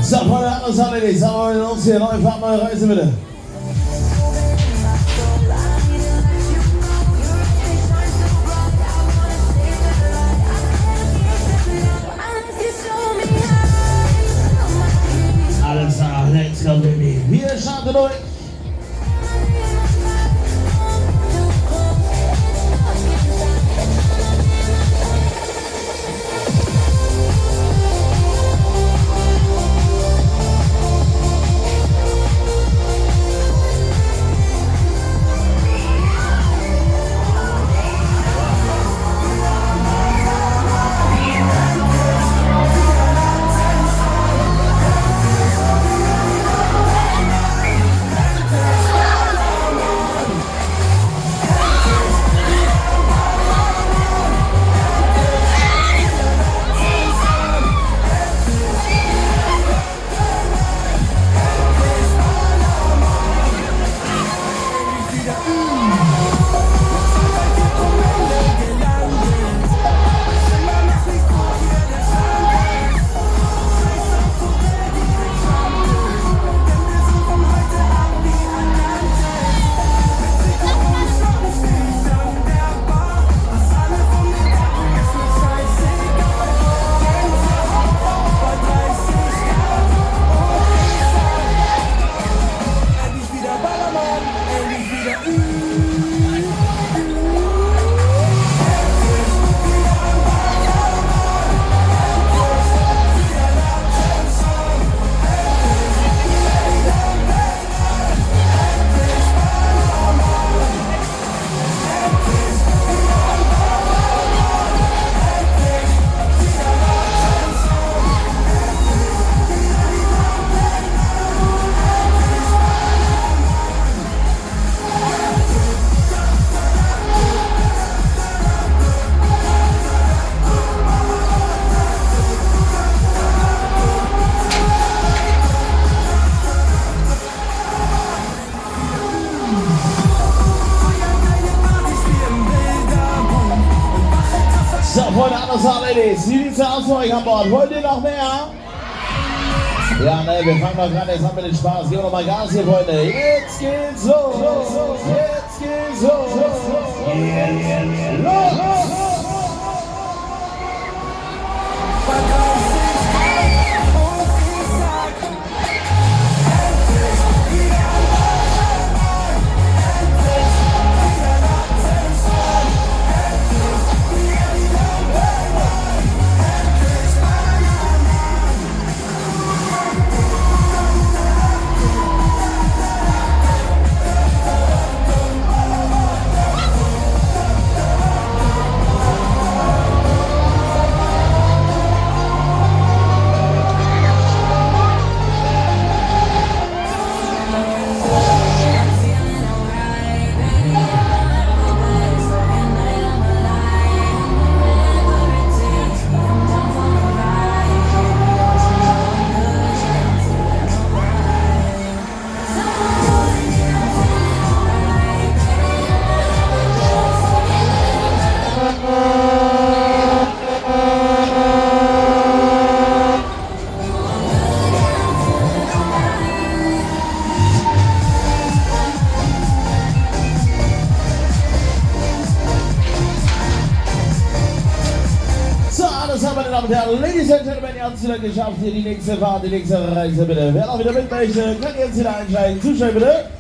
So, Freunde, alles erledigt. Sagen wir uns hier, neue Fahrt, neue Reise bitte. Alles klar, let's go, baby. Wir starten durch. So, Freunde, alles erledigt. Wie sieht's aus für euch an Bord? Wollt ihr noch mehr? Ja, ne, wir fangen mal gerade jetzt an mit dem Spaß. Gehen wir noch mal Gas hier, Freunde. Jetzt geht's los. Jetzt geht's los. Los. Meine Damen und Herren, Ladies and Gentlemen, ihr habt es wieder geschafft, hier die nächste Fahrt, die nächste Reise bitte. Wer auch wieder mit möchte, kann jetzt wieder einsteigen. Zuschauer bitte.